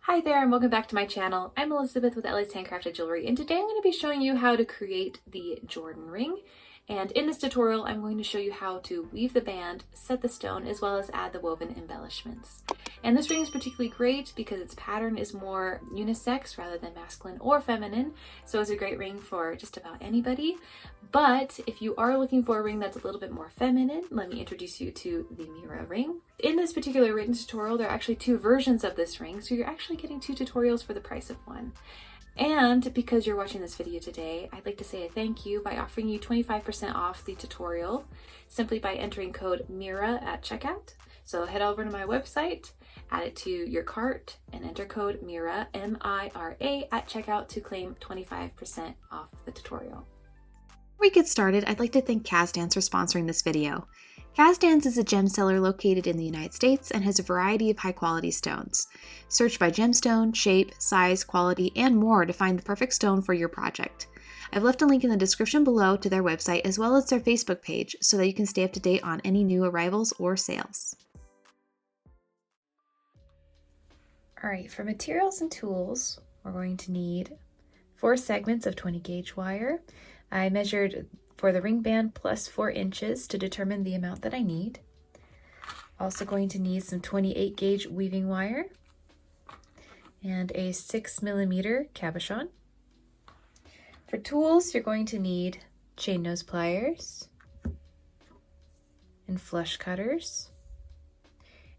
Hi there and welcome back to my channel. I'm Elizabeth with Ellie's Handcrafted Jewelry, and today I'm going to be showing you how to create the Jordan ring. And in this tutorial, I'm going to show you how to weave the band, set the stone, as well as add the woven embellishments. And this ring is particularly great because its pattern is more unisex rather than masculine or feminine, so it's a great ring for just about anybody. But if you are looking for a ring that's a little bit more feminine, let me introduce you to the Mira ring. In this particular written tutorial, there are actually two versions of this ring, so you're actually getting two tutorials for the price of one. And because you're watching this video today, I'd like to say a thank you by offering you 25% off the tutorial simply by entering code MIRA at checkout. So head over to my website, add it to your cart, and enter code MIRA, M-I-R-A, at checkout to claim 25% off the tutorial. Before we get started, I'd like to thank Cabochons for sponsoring this video. Cabochons is a gem seller located in the United States and has a variety of high-quality stones. Search by gemstone, shape, size, quality, and more to find the perfect stone for your project. I've left a link in the description below to their website as well as their Facebook page so that you can stay up to date on any new arrivals or sales. Alright, for materials and tools, we're going to need 4 segments of 20 gauge wire. I measured for the ring band plus 4 inches to determine the amount that I need. Also going to need some 28 gauge weaving wire and a 6mm cabochon. For tools, you're going to need chain nose pliers and flush cutters.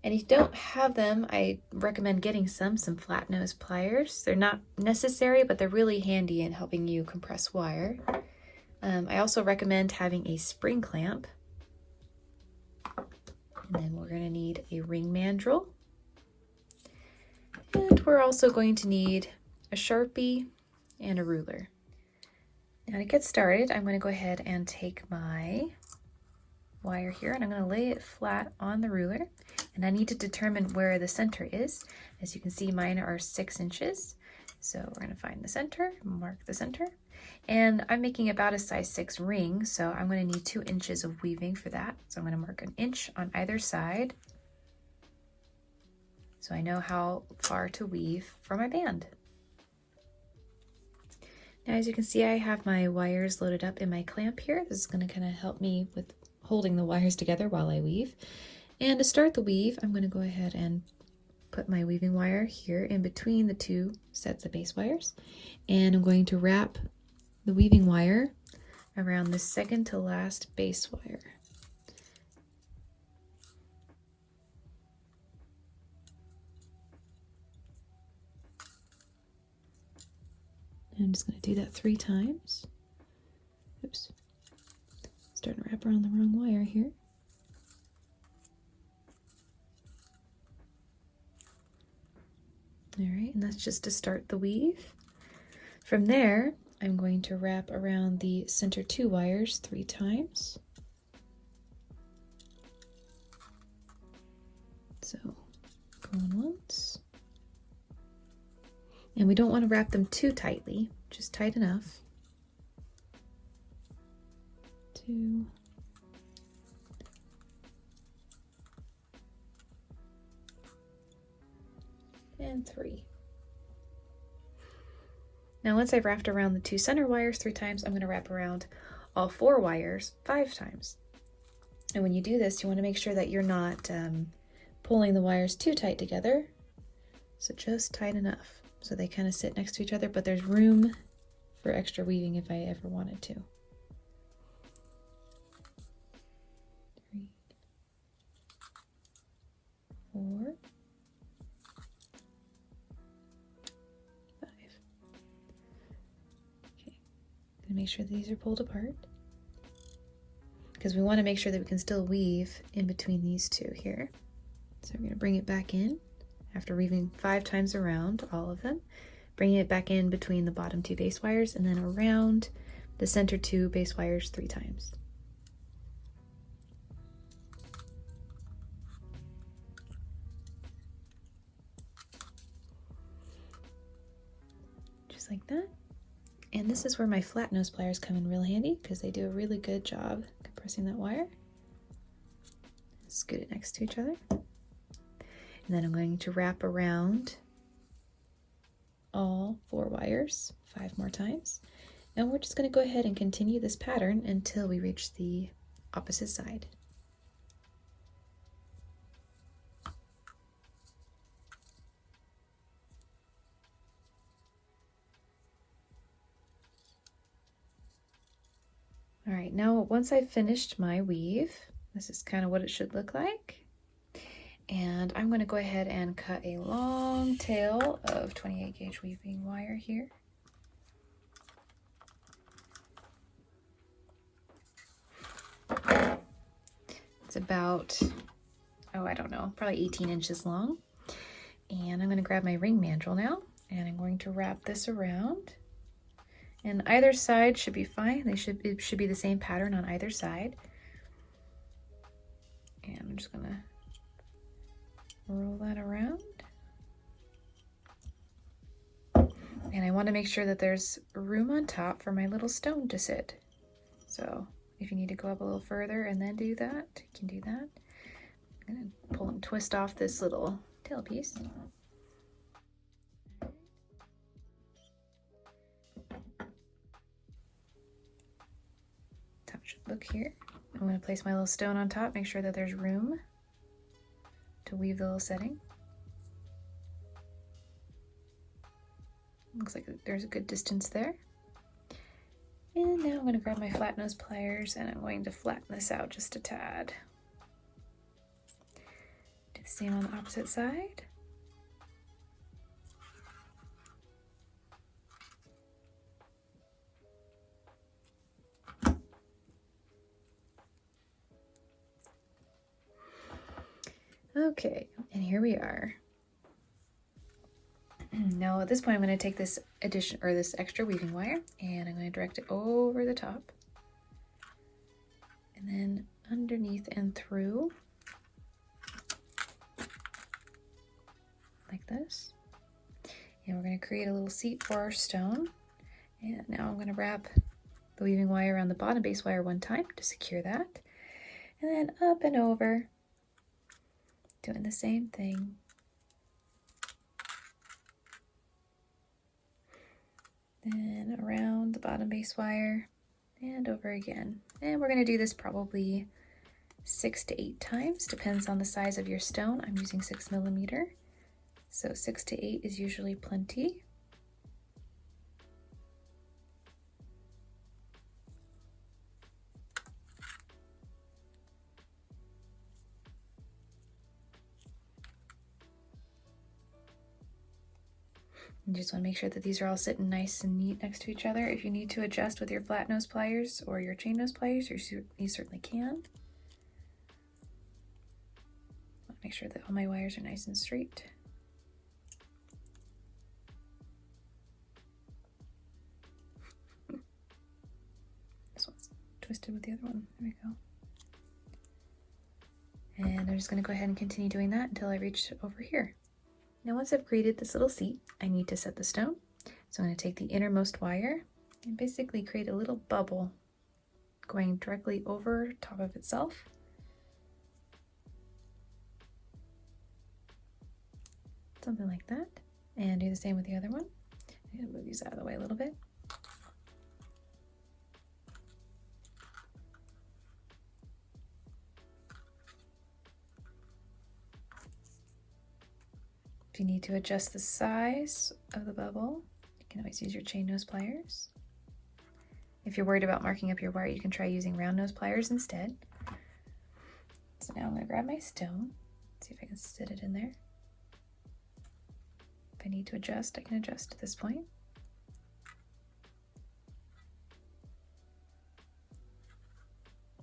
And if you don't have them, I recommend getting some flat nose pliers. They're not necessary, but they're really handy in helping you compress wire. I also recommend having a spring clamp. And then we're going to need a ring mandrel. And we're also going to need a Sharpie and a ruler. Now to get started, I'm going to go ahead and take my wire here and I'm going to lay it flat on the ruler. And I need to determine where the center is. As you can see, mine are 6 inches. So we're going to find the center, mark the center. And I'm making about a size 6 ring, so I'm going to need 2 inches of weaving for that. So I'm going to mark an inch on either side so I know how far to weave for my band. Now, as you can see, I have my wires loaded up in my clamp here. This is going to kind of help me with holding the wires together while I weave. And to start the weave, I'm going to go ahead and put my weaving wire here in between the 2 sets of base wires. And I'm going to wrap the weaving wire around the second to last base wire. And I'm just going to do that 3 times. Oops. Starting to wrap around the wrong wire here. All right, and that's just to start the weave. From there, I'm going to wrap around the center 2 wires 3 times. So, going once. And we don't want to wrap them too tightly, just tight enough. 2. And 3. Now once I've wrapped around the 2 center wires 3 times, I'm going to wrap around all 4 wires 5 times. And when you do this, you want to make sure that you're not pulling the wires too tight together. So just tight enough so they kind of sit next to each other, but there's room for extra weaving if I ever wanted to. 3, 4, 5. Okay, gonna make sure that these are pulled apart because we want to make sure that we can still weave in between these 2 here. So I'm gonna bring it back in after weaving 5 times around all of them, bringing it back in between the bottom 2 base wires and then around the center 2 base wires 3 times. Just like that. And this is where my flat nose pliers come in real handy because they do a really good job compressing that wire. Scoot it next to each other. And then I'm going to wrap around all 4 wires 5 more times. And we're just going to go ahead and continue this pattern until we reach the opposite side. All right, now once I've finished my weave, this is kind of what it should look like. And I'm going to go ahead and cut a long tail of 28 gauge weaving wire here. It's about, oh, I don't know, probably 18 inches long. And I'm going to grab my ring mandrel now, and I'm going to wrap this around. And either side should be fine. It should be the same pattern on either side. And I'm just going to roll that around. And I want to make sure that there's room on top for my little stone to sit. So if you need to go up a little further and then do that, you can do that. I'm going to pull and twist off this little tail piece. Top should look here. I'm going to place my little stone on top, make sure that there's room to weave the little setting. Looks like there's a good distance there. And now I'm going to grab my flat nose pliers and I'm going to flatten this out just a tad. Do the same on the opposite side. Okay, and here we are. Now at this point I'm going to take this this extra weaving wire and I'm going to direct it over the top and then underneath and through like this. And we're going to create a little seat for our stone. And now I'm going to wrap the weaving wire around the bottom base wire one time to secure that, and then up and over, doing the same thing. Then around the bottom base wire and over again. And we're going to do this probably 6 to 8 times, depends on the size of your stone. I'm using 6mm, so 6 to 8 is usually plenty. You just want to make sure that these are all sitting nice and neat next to each other. If you need to adjust with your flat nose pliers or your chain nose pliers, you certainly can. Make sure that all my wires are nice and straight. This one's twisted with the other one. There we go. And I'm just going to go ahead and continue doing that until I reach over here. Now once I've created this little seat, I need to set the stone. So I'm going to take the innermost wire and basically create a little bubble going directly over top of itself. Something like that. And do the same with the other one. I'm going to move these out of the way a little bit. If you need to adjust the size of the bubble, you can always use your chain nose pliers. If you're worried about marking up your wire, you can try using round nose pliers instead. So now I'm going to grab my stone, see if I can sit it in there. If I need to adjust, I can adjust at this point.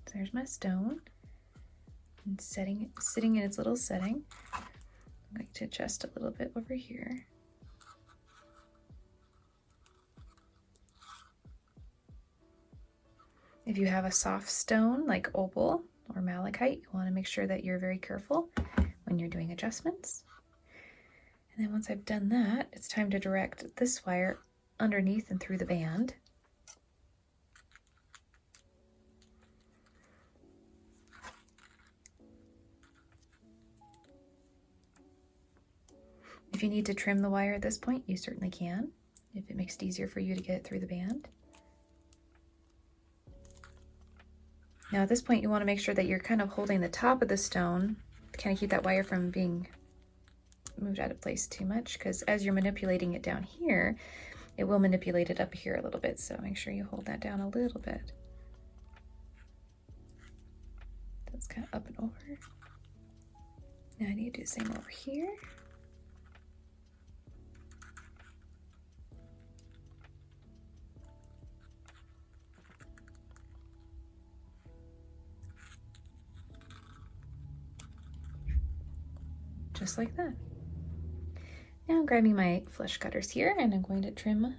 So there's my stone, and sitting in its little setting. I'm going to adjust a little bit over here. If you have a soft stone like opal or malachite, you want to make sure that you're very careful when you're doing adjustments. And then once I've done that, it's time to direct this wire underneath and through the band. If If you need to trim the wire at this point, you certainly can, if it makes it easier for you to get it through the band. Now at this point, you want to make sure that you're kind of holding the top of the stone to kind of keep that wire from being moved out of place too much, because as you're manipulating it down here, it will manipulate it up here a little bit, so make sure you hold that down a little bit. That's kind of up and over. Now I need to do the same over here. Just like that. Now I'm grabbing my flush cutters here and I'm going to trim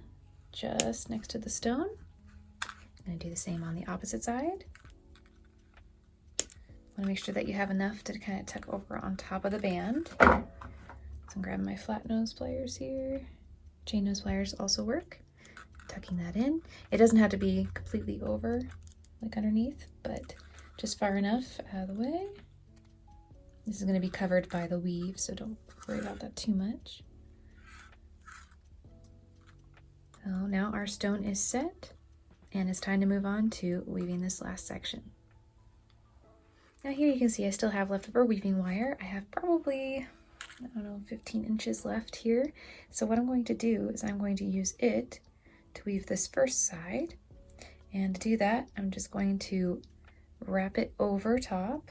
just next to the stone. I'm going to do the same on the opposite side. Want to make sure that you have enough to kind of tuck over on top of the band. So I'm grabbing my flat nose pliers here. Chain nose pliers also work. Tucking that in. It doesn't have to be completely over, like underneath, but just far enough out of the way. This is going to be covered by the weave, so don't worry about that too much. So now our stone is set, and it's time to move on to weaving this last section. Now here you can see I still have leftover weaving wire. I have probably, I don't know, 15 inches left here. So what I'm going to do is I'm going to use it to weave this first side. And to do that, I'm just going to wrap it over top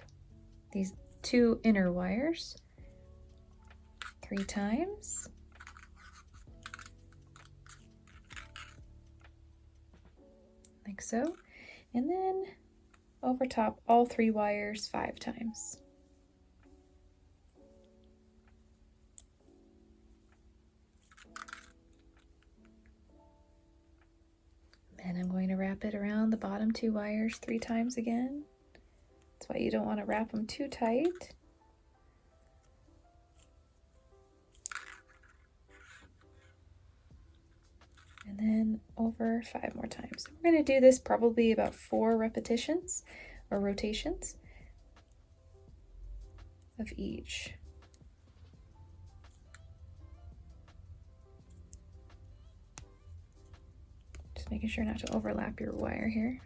these 2 inner wires 3 times. Like so. And then over top all 3 wires 5 times. Then I'm going to wrap it around the bottom 2 wires 3 times again. That's why you don't want to wrap them too tight. And then over 5 more times. We're going to do this probably about 4 repetitions or rotations of each. Just making sure not to overlap your wire here.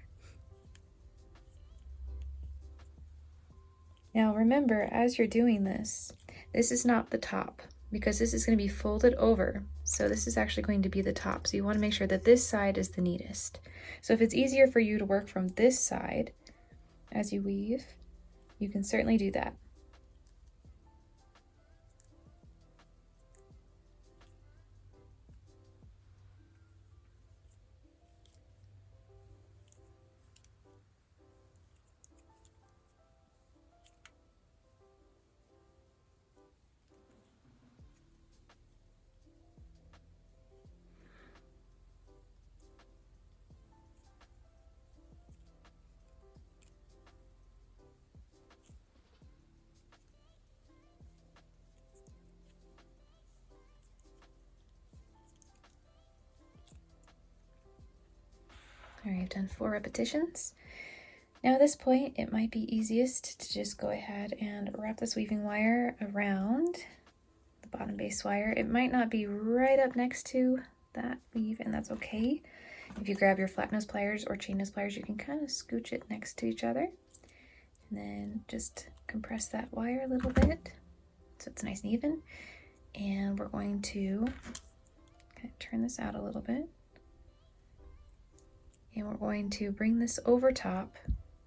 Now remember, as you're doing this, this is not the top, because this is going to be folded over. So this is actually going to be the top. So you want to make sure that this side is the neatest. So if it's easier for you to work from this side as you weave, you can certainly do that. All right, I've done 4 repetitions. Now at this point, it might be easiest to just go ahead and wrap this weaving wire around the bottom base wire. It might not be right up next to that weave, and that's okay. If you grab your flat nose pliers or chain nose pliers, you can kind of scooch it next to each other. And then just compress that wire a little bit so it's nice and even. And we're going to kind of turn this out a little bit. And we're going to bring this over top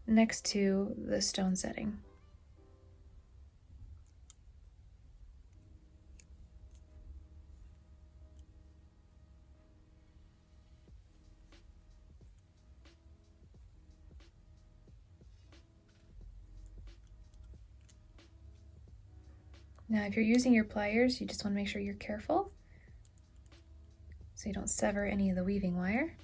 next to the stone setting. Now if you're using your pliers, you just want to make sure you're careful so you don't sever any of the weaving wire.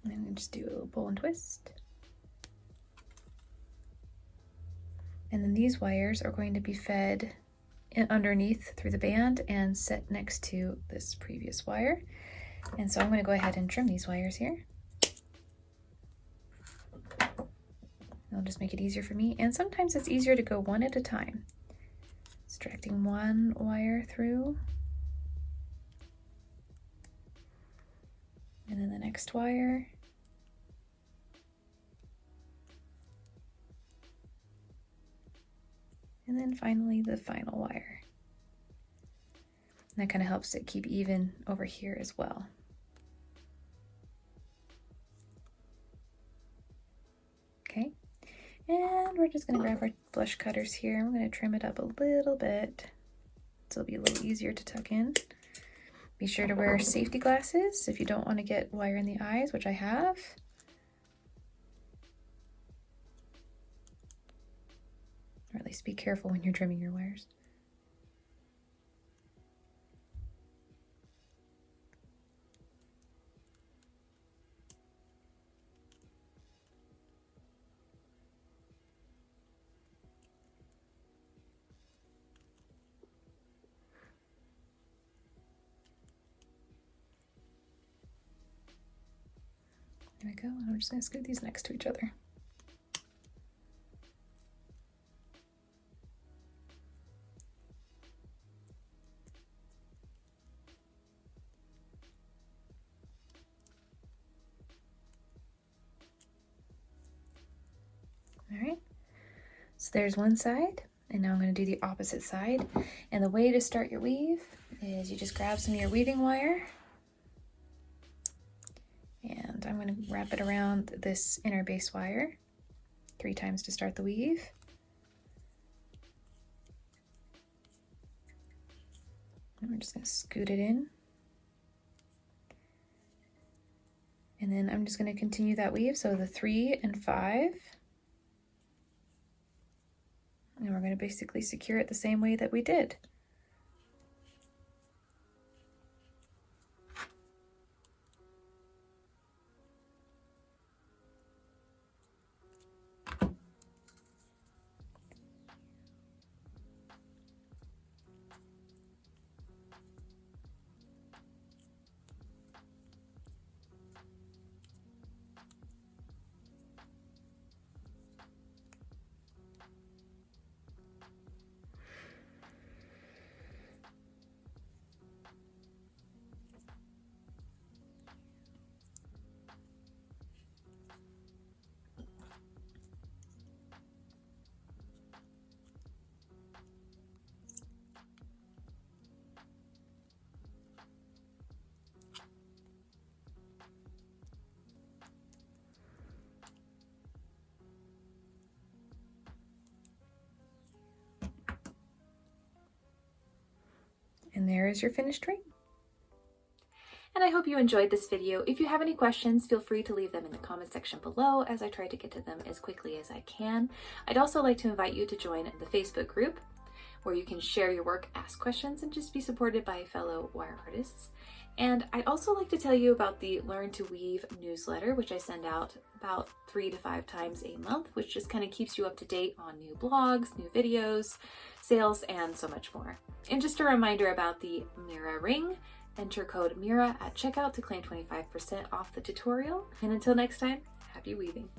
And just do a little pull and twist. And then these wires are going to be fed underneath through the band and set next to this previous wire. And so I'm going to go ahead and trim these wires here. It'll just make it easier for me. And sometimes it's easier to go one at a time. So Just directing one wire through. And then the next wire. And then finally the final wire. And that kind of helps it keep even over here as well. Okay, and we're just going to grab our blush cutters here. I'm going to trim it up a little bit so it'll be a little easier to tuck in. Be sure to wear safety glasses if you don't want to get wire in the eyes, which I have. Or at least be careful when you're trimming your wires. There we go. I'm just going to scoot these next to each other. All right. So there's one side, and now I'm going to do the opposite side. And the way to start your weave is you just grab some of your weaving wire. And I'm going to wrap it around this inner base wire 3 times to start the weave. And we're just going to scoot it in. And then I'm just going to continue that weave, so the 3 and 5. And we're going to basically secure it the same way that we did. And there is your finished ring. And I hope you enjoyed this video. If you have any questions, feel free to leave them in the comment section below as I try to get to them as quickly as I can. I'd also like to invite you to join the Facebook group where you can share your work, ask questions, and just be supported by fellow wire artists. And I'd also like to tell you about the Learn to Weave newsletter, which I send out about 3 to 5 times a month, which just kind of keeps you up to date on new blogs, new videos, sales, and so much more. And just a reminder about the Mira ring. Enter code Mira at checkout to claim 25% off the tutorial. And until next time, happy weaving.